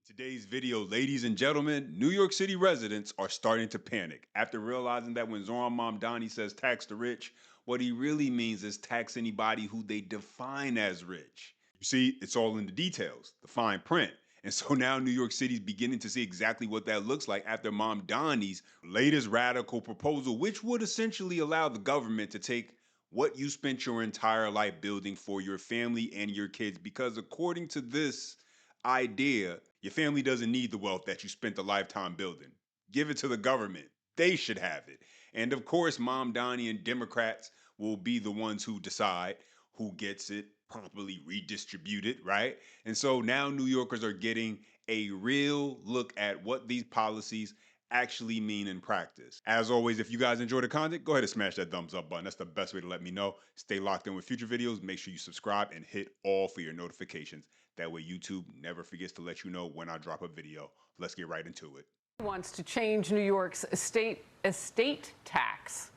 Today's video, ladies and gentlemen, New York City residents are starting to panic after realizing that when Zohran Mamdani says tax the rich, what he really means is tax anybody who they define as rich. You see, it's all in the details, the fine print. And so now New York City is beginning to see exactly what that looks like after Mamdani's latest radical proposal, which would essentially allow the government to take what you spent your entire life building for your family and your kids. Because according to this idea, your family doesn't need the wealth that you spent a lifetime building. Give it to the government. They should have it. And of course, Mom Donnie and Democrats will be the ones who decide who gets it properly redistributed, right? And so now New Yorkers are getting a real look at what these policies actually mean in practice. As always, if you guys enjoy the content, go ahead and smash that thumbs up button. That's the best way to let me know. Stay locked in with future videos. Make sure you subscribe and hit all for your notifications. That way YouTube never forgets to let you know when I drop a video. Let's get right into it. Wants to change New York's estate tax.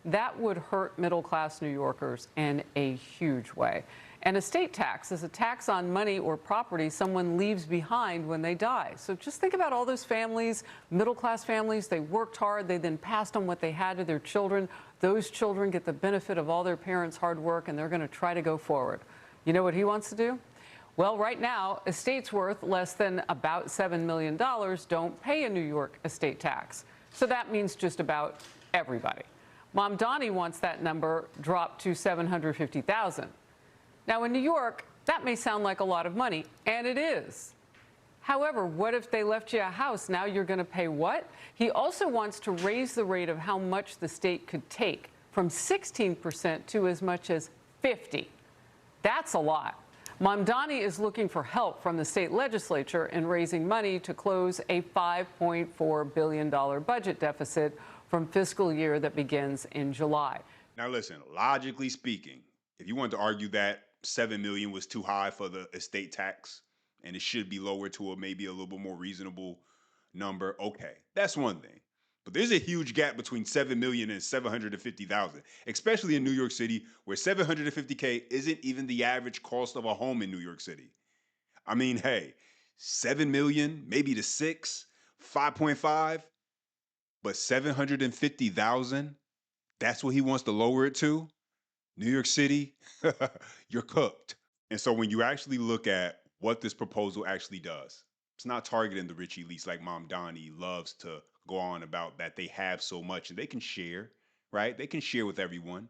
That would hurt middle-class New Yorkers in a huge way. An estate tax is a tax on money or property someone leaves behind when they die. So just think about all those families, middle-class families, they worked hard, they then passed on what they had to their children. Those children get the benefit of all their parents' hard work, and they're going to try to go forward. You know what he wants to do? Well, right now, estates worth less than about $7 million don't pay a New York estate tax. So that means just about everybody. Mamdani wants that number dropped to $750,000. Now, in New York, that may sound like a lot of money, and it is. However, what if they left you a house? Now you're going to pay what? He also wants to raise the rate of how much the state could take from 16% to as much as 50%. That's a lot. Mamdani is looking for help from the state legislature in raising money to close a $5.4 billion budget deficit from fiscal year that begins in July. Now listen, logically speaking, if you want to argue that 7 million was too high for the estate tax and it should be lowered to maybe a little bit more reasonable number, okay, that's one thing. But there's a huge gap between 7 million and 750,000, especially in New York City, where 750K isn't even the average cost of a home in New York City. I mean, hey, 7 million, maybe to 6, 5.5, but 750,000, that's what he wants to lower it to? New York City, you're cooked. And so when you actually look at what this proposal actually does, it's not targeting the rich elites like Mamdani loves to go on about, that they have so much and they can share, right? They can share with everyone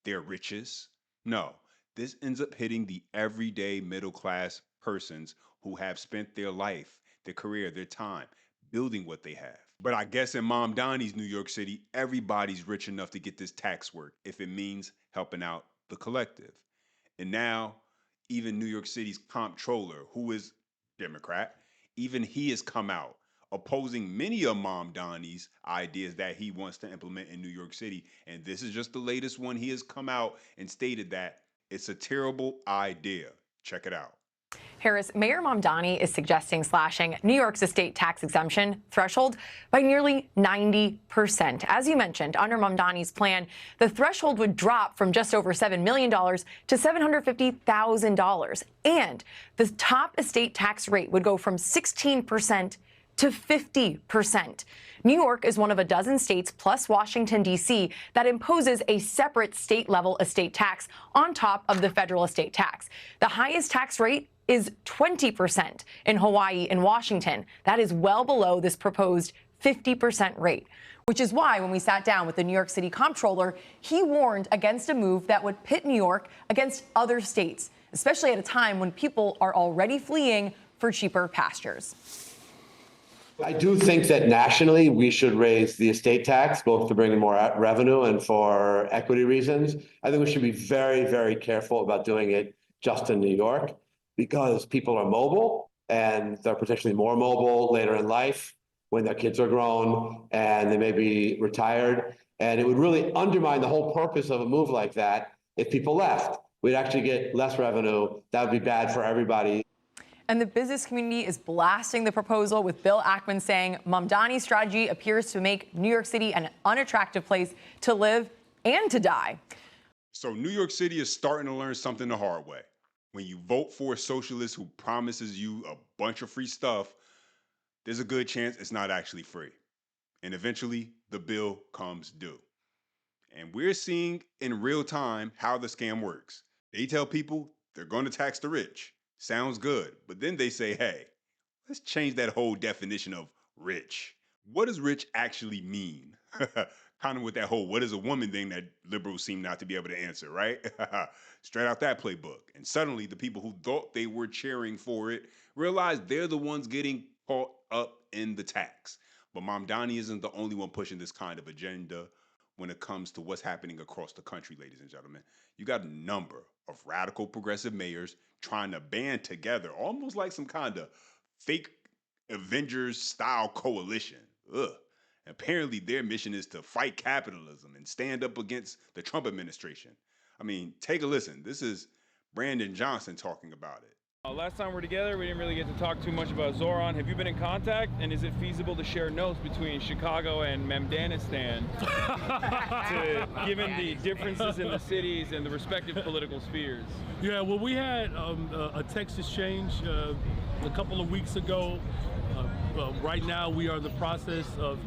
their riches. No, this ends up hitting the everyday middle class persons who have spent their life, their career, their time building what they have. But I guess in Mamdani's New York City, everybody's rich enough to get this tax work if it means helping out the collective. And now, even New York City's comptroller, who is Democrat, even he has come out opposing many of Mamdani's ideas that he wants to implement in New York City. And this is just the latest one. He has come out and stated that it's a terrible idea. Check it out. Harris, Mayor Mamdani is suggesting slashing New York's estate tax exemption threshold by nearly 90%. As you mentioned, under Mamdani's plan, the threshold would drop from just over $7 million to $750,000. And the top estate tax rate would go from 16% to 50%. New York is one of a dozen states, plus Washington, D.C., that imposes a separate state-level estate tax on top of the federal estate tax. The highest tax rate is 20% in Hawaii and Washington. That is well below this proposed 50% rate, which is why when we sat down with the New York City comptroller, he warned against a move that would pit New York against other states, especially at a time when people are already fleeing for cheaper pastures. I do think that nationally we should raise the estate tax, both to bring in more revenue and for equity reasons. I think we should be very, very careful about doing it just in New York, because people are mobile and they're potentially more mobile later in life when their kids are grown and they may be retired. And it would really undermine the whole purpose of a move like that if people left. We'd actually get less revenue. That would be bad for everybody. And the business community is blasting the proposal, with Bill Ackman saying Mamdani's strategy appears to make New York City an unattractive place to live and to die. So New York City is starting to learn something the hard way. When you vote for a socialist who promises you a bunch of free stuff, there's a good chance it's not actually free. And eventually, the bill comes due. And we're seeing in real time how the scam works. They tell people they're going to tax the rich. Sounds good. But then they say, hey, let's change that whole definition of rich. What does rich actually mean? Kind of with that whole what is a woman thing that liberals seem not to be able to answer, right? Straight out that playbook. And suddenly the people who thought they were cheering for it realize they're the ones getting caught up in the tax. But Mamdani isn't the only one pushing this kind of agenda when it comes to what's happening across the country, ladies and gentlemen. You got a number of radical progressive mayors trying to band together, almost like some kind of fake Avengers style coalition. Ugh. Apparently, their mission is to fight capitalism and stand up against the Trump administration. I mean, take a listen. This is Brandon Johnson talking about it. Last time we were together, we didn't really get to talk too much about Zohran. Have you been in contact? And is it feasible to share notes between Chicago and Mamdanistan, given the differences in the cities and the respective political spheres? Yeah, well, we had a text exchange a couple of weeks ago. Right now, we are in the process of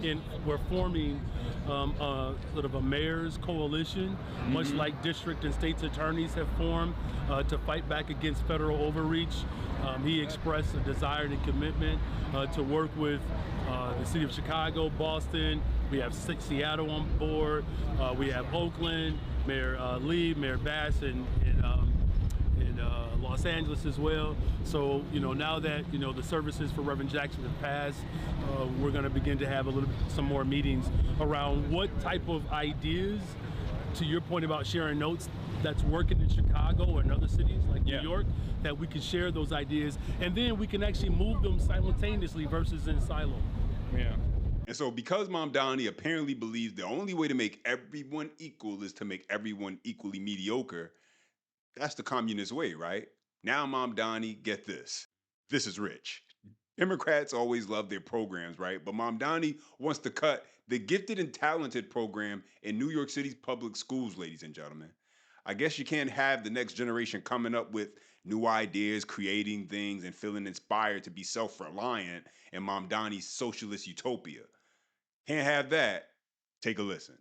we're forming sort of a mayor's coalition, much like district and state's attorneys have formed to fight back against federal overreach. He expressed a desire and commitment to work with the city of Chicago, Boston. We have Seattle on board. We have Oakland, Mayor Lee, Mayor Bass, and Los Angeles as well. So, now that, the services for Reverend Jackson have passed, we're going to begin to have some more meetings around what type of ideas, to your point about sharing notes, that's working in Chicago or in other cities like New York, that we can share those ideas, and then we can actually move them simultaneously versus in silo. Yeah. And so because Mamdani apparently believes the only way to make everyone equal is to make everyone equally mediocre, that's the communist way, right? Now, Mamdani, get this. This is rich. Democrats always love their programs, right? But Mamdani wants to cut the gifted and talented program in New York City's public schools, ladies and gentlemen. I guess you can't have the next generation coming up with new ideas, creating things, and feeling inspired to be self-reliant in Mamdani's socialist utopia. Can't have that. Take a listen.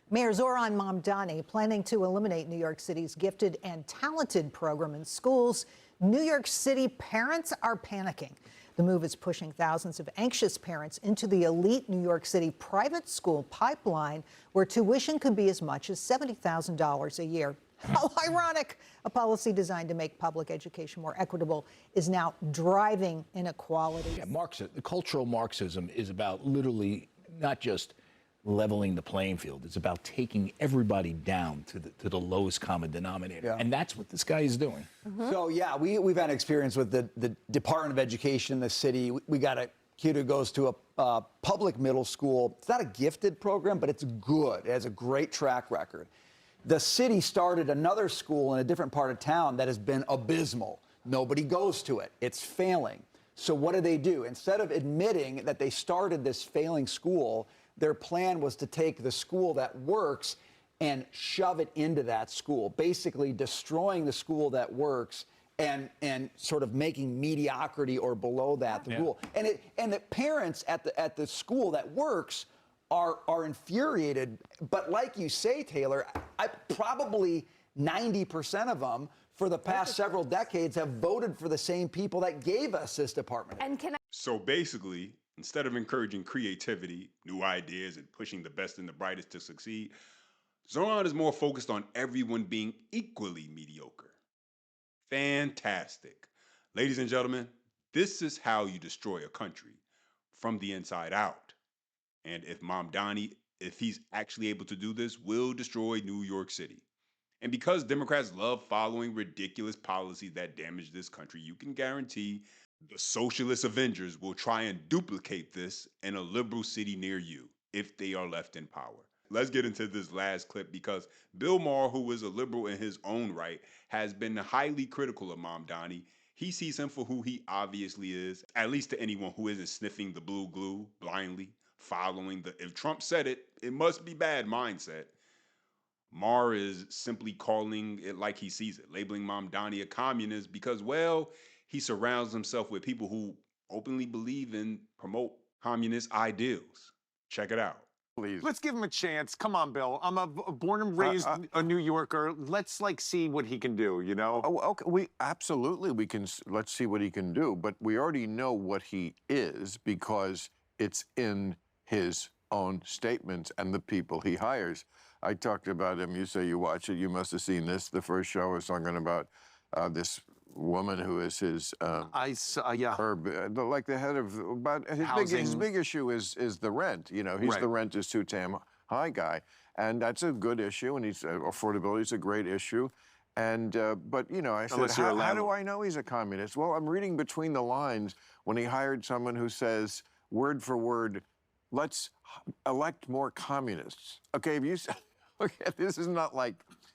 Mayor Zohran Mamdani planning to eliminate New York City's gifted and talented program in schools. New York City parents are panicking. The move is pushing thousands of anxious parents into the elite New York City private school pipeline, where tuition could be as much as $70,000 a year. How ironic! A policy designed to make public education more equitable is now driving inequality. Yeah, cultural Marxism is about literally not just leveling the playing field. It's about taking everybody down to the lowest common denominator. Yeah. And that's what this guy is doing. So, yeah, we've had experience with the Department of Education in the city. We got a kid who goes to a public middle school. It's not a gifted program, but it's good. It has a great track record. The city started another school in a different part of town that has been abysmal. Nobody goes to it. It's failing. So what do? Instead of admitting that they started this failing school, their plan was to take the school that works and shove it into that school, basically destroying the school that works and sort of making mediocrity or below that the rule. And the parents at the school that works are infuriated. But like you say, Taylor, probably 90% of them for the past several decades have voted for the same people that gave us this department. So basically, instead of encouraging creativity, new ideas, and pushing the best and the brightest to succeed, Zohran is more focused on everyone being equally mediocre. Fantastic. Ladies and gentlemen, this is how you destroy a country from the inside out. And if Mamdani, if he's actually able to do this, will destroy New York City. And because Democrats love following ridiculous policies that damage this country, you can guarantee the socialist Avengers will try and duplicate this in a liberal city near you if they are left in power. Let's get into this last clip because Bill Maher, who is a liberal in his own right, has been highly critical of Mamdani. He sees him for who he obviously is, at least to anyone who isn't sniffing the blue glue blindly, following the if Trump said it, it must be bad mindset. Mar is simply calling it like he sees it, labeling Mamdani a communist because, well, he surrounds himself with people who openly believe and promote communist ideals. Check it out. Please. Let's give him a chance. Come on, Bill. I'm a born and raised a New Yorker. Let's like see what he can do, you know? Oh, okay. We can let's see what he can do, but we already know what he is because it's in his own statements and the people he hires. I talked about him. You say you watch it. You must have seen this. The first show was talking about this woman who is his I saw, yeah. like the head of, about his big issue is the rent. You know, he's Right. the rent is too damn high guy, and that's a good issue, and he's affordability is a great issue. And but you know, I said, Unless you're a how do landlord. I know he's a communist? Well, I'm reading between the lines when he hired someone who says word for word, let's elect more communists. Okay, if you okay, this is not like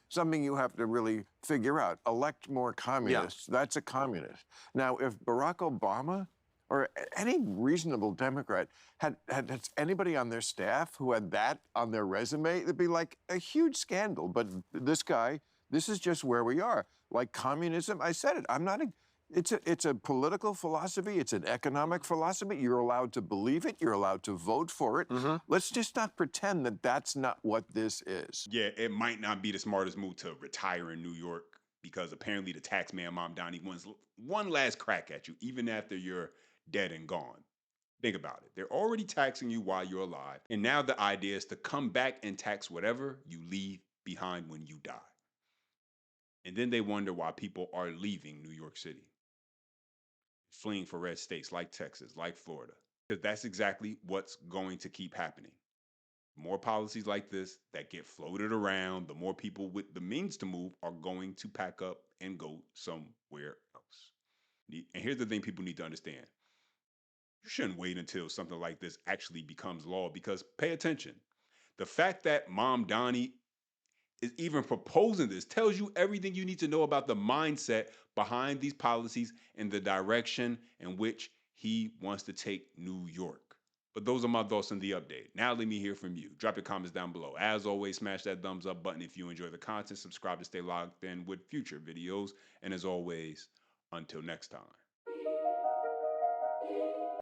something you have to really figure out. Elect more communists. That's a communist. Now, if Barack Obama or any reasonable Democrat had anybody on their staff who had that on their resume, it'd be like a huge scandal. But this guy, this is just where we are. Like communism, I said it. I'm not a. It's a political philosophy. It's an economic philosophy. You're allowed to believe it. You're allowed to vote for it. Let's just not pretend that that's not what this is. Yeah, it might not be the smartest move to retire in New York because apparently the tax man Mamdani wants one last crack at you, even after you're dead and gone. Think about it. They're already taxing you while you're alive. And now the idea is to come back and tax whatever you leave behind when you die. And then they wonder why people are leaving New York City, fleeing for red states like Texas, like Florida. Because that's exactly what's going to keep happening. More policies like this that get floated around, the more people with the means to move are going to pack up and go somewhere else. And here's the thing people need to understand. You shouldn't wait until something like this actually becomes law because pay attention. The fact that Mamdani is even proposing this tells you everything you need to know about the mindset behind these policies and the direction in which he wants to take New York. But those are my thoughts on the update. Now let me hear from you. Drop your comments down below. As always, smash that thumbs up button if you enjoy the content. Subscribe to stay logged in with future videos. And as always, until next time.